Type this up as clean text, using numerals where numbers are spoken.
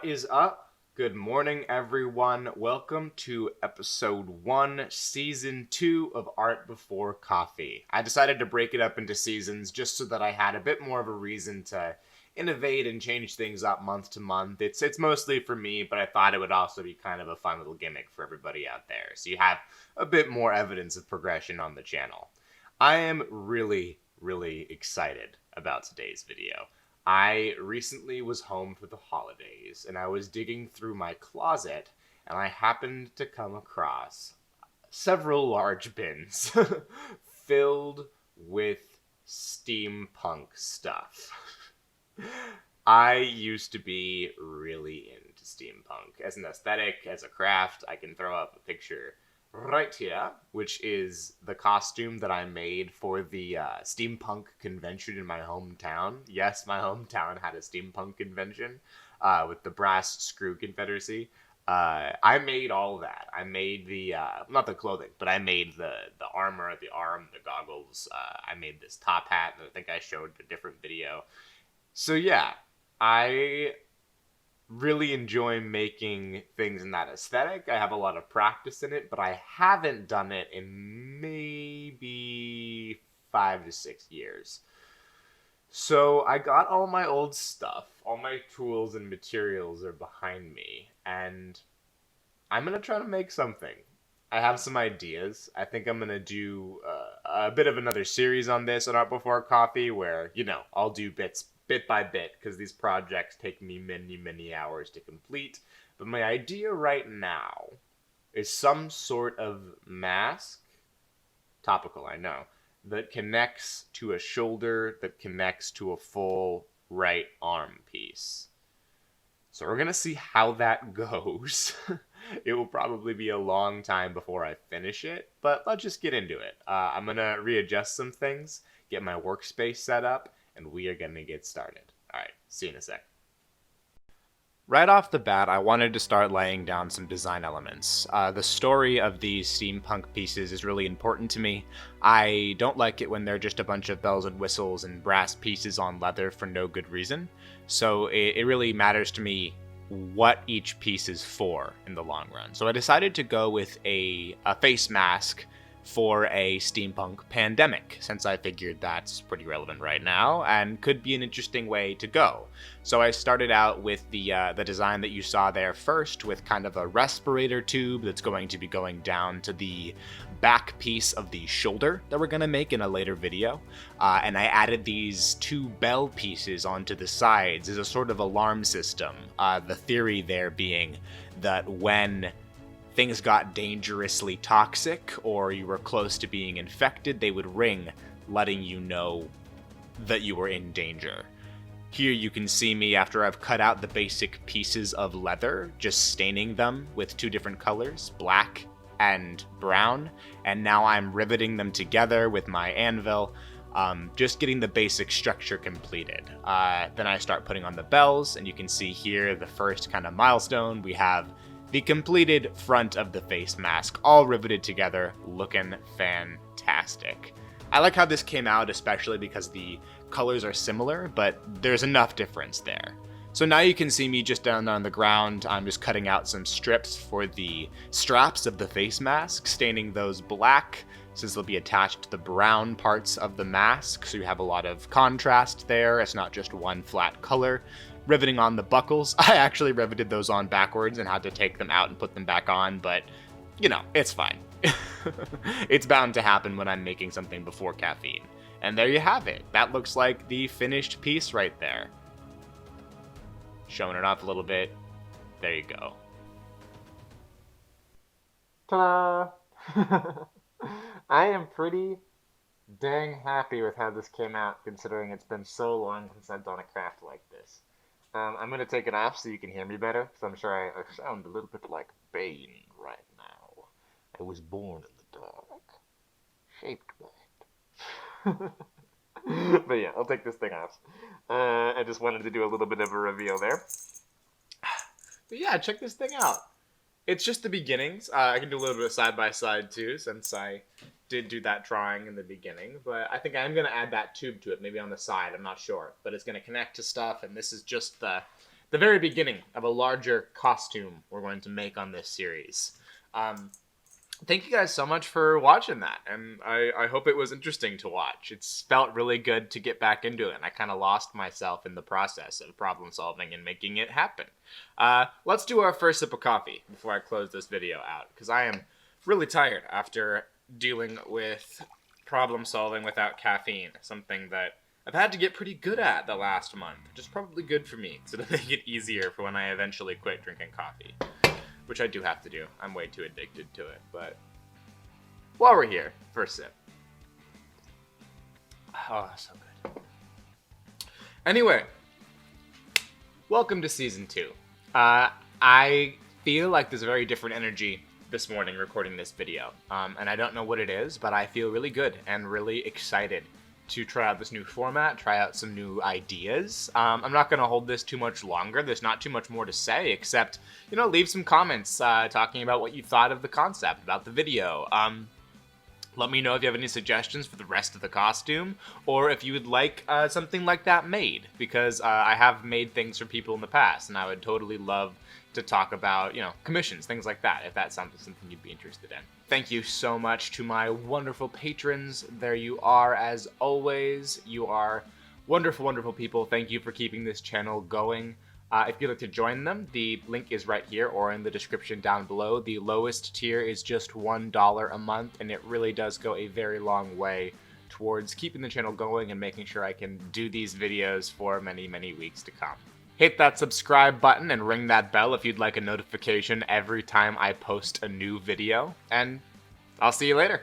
is up? Good morning, everyone. Welcome to episode 1, season 2 of Art Before Coffee. I decided to break it up into seasons just so that I had a bit more of a reason to innovate and change things up month to month. It's mostly for me, but I thought it would also be kind of a fun little gimmick for everybody out there, so you have a bit more evidence of progression on the channel. I am really excited about today's video. I recently was home for the holidays, and I was digging through my closet, and I happened to come across several large bins filled with steampunk stuff. I used to be really into steampunk. As an aesthetic, as a craft, I can throw up a picture right here, which is the costume that I made for the steampunk convention in my hometown. Yes, my hometown had a steampunk convention with the Brass Screw Confederacy. I made all that. I made the, not the clothing, but I made the armor, the arm, the goggles. I made this top hat that I think I showed in a different video. So yeah, I really enjoy making things in that aesthetic. I have a lot of practice in it, but I haven't done it in maybe 5 to 6 years. So I got all my old stuff, all my tools and materials are behind me, and I'm gonna try to make something. I have some ideas. I think I'm gonna do a bit of another series on this on Art Before Coffee, where, I'll do bit by bit, because these projects take me many hours to complete. But my idea right now is some sort of mask, topical, I know, that connects to a shoulder, that connects to a full right arm piece. So we're gonna see how that goes. It will probably be a long time before I finish it, but let's just get into it. I'm gonna readjust some things, get my workspace set up, and we are gonna get started. Alright, see you in a sec. Right off the bat, I wanted to start laying down some design elements. The story of these steampunk pieces is really important to me. I don't like it when they're just a bunch of bells and whistles and brass pieces on leather for no good reason. So it really matters to me what each piece is for in the long run. So I decided to go with a face mask for a steampunk pandemic, since I figured that's pretty relevant right now and could be an interesting way to go. So I started out with the design that you saw there first, with kind of a respirator tube that's going to be going down to the back piece of the shoulder that we're going to make in a later video. And I added these 2 bell pieces onto the sides as a sort of alarm system. The theory there being that when things got dangerously toxic or you were close to being infected, they would ring, letting you know that you were in danger. Here you can see me after I've cut out the basic pieces of leather, just staining them with 2 different colors, black and brown, and now I'm riveting them together with my anvil, just getting the basic structure completed. Then I start putting on the bells, and you can see here the first kind of milestone. We have the completed front of the face mask, all riveted together, looking fantastic. I like how this came out, especially because the colors are similar, but there's enough difference there. So now you can see me just down on the ground. I'm just cutting out some strips for the straps of the face mask, staining those black, since they'll be attached to the brown parts of the mask, so you have a lot of contrast there. It's not just one flat color. Riveting on the buckles. I actually riveted those on backwards and had to take them out and put them back on, but, it's fine. It's bound to happen when I'm making something before caffeine. And there you have it. That looks like the finished piece right there. Showing it off a little bit. There you go. Ta-da! I am pretty dang happy with how this came out, considering it's been so long since I've done a craft like this. I'm going to take it off so you can hear me better, because I'm sure I sound a little bit like Bane right now. I was born in the dark, shaped by it. But yeah, I'll take this thing off. I just wanted to do a little bit of a reveal there. But yeah, check this thing out. It's just the beginnings. I can do a little bit of side-by-side too, since I did do that drawing in the beginning. But I think I'm going to add that tube to it, maybe on the side. I'm not sure. But it's going to connect to stuff, and this is just the the very beginning of a larger costume we're going to make on this series. Thank you guys so much for watching that, and I hope it was interesting to watch. It's felt really good to get back into it, and I kind of lost myself in the process of problem solving and making it happen. Let's do our first sip of coffee before I close this video out, because I am really tired after dealing with problem solving without caffeine, something that I've had to get pretty good at the last month, which is probably good for me, so to make it easier for when I eventually quit drinking coffee. Which I do have to do. I'm way too addicted to it, but while we're here, first sip. Oh, so good. Anyway, welcome to Season 2. I feel like there's a very different energy this morning recording this video, and I don't know what it is, but I feel really good and really excited to try out this new format, try out some new ideas. I'm not going to hold this too much longer. There's not too much more to say, except, leave some comments talking about what you thought of the concept, about the video. Let me know if you have any suggestions for the rest of the costume, or if you would like something like that made, because I have made things for people in the past, and I would totally love to talk about, commissions, things like that, if that's something you'd be interested in. Thank you so much to my wonderful patrons. There you are, as always. You are wonderful, wonderful people. Thank you for keeping this channel going. If you'd like to join them, the link is right here or in the description down below. The lowest tier is just $1 a month, and it really does go a very long way towards keeping the channel going and making sure I can do these videos for many, many weeks to come. Hit that subscribe button and ring that bell if you'd like a notification every time I post a new video, and I'll see you later.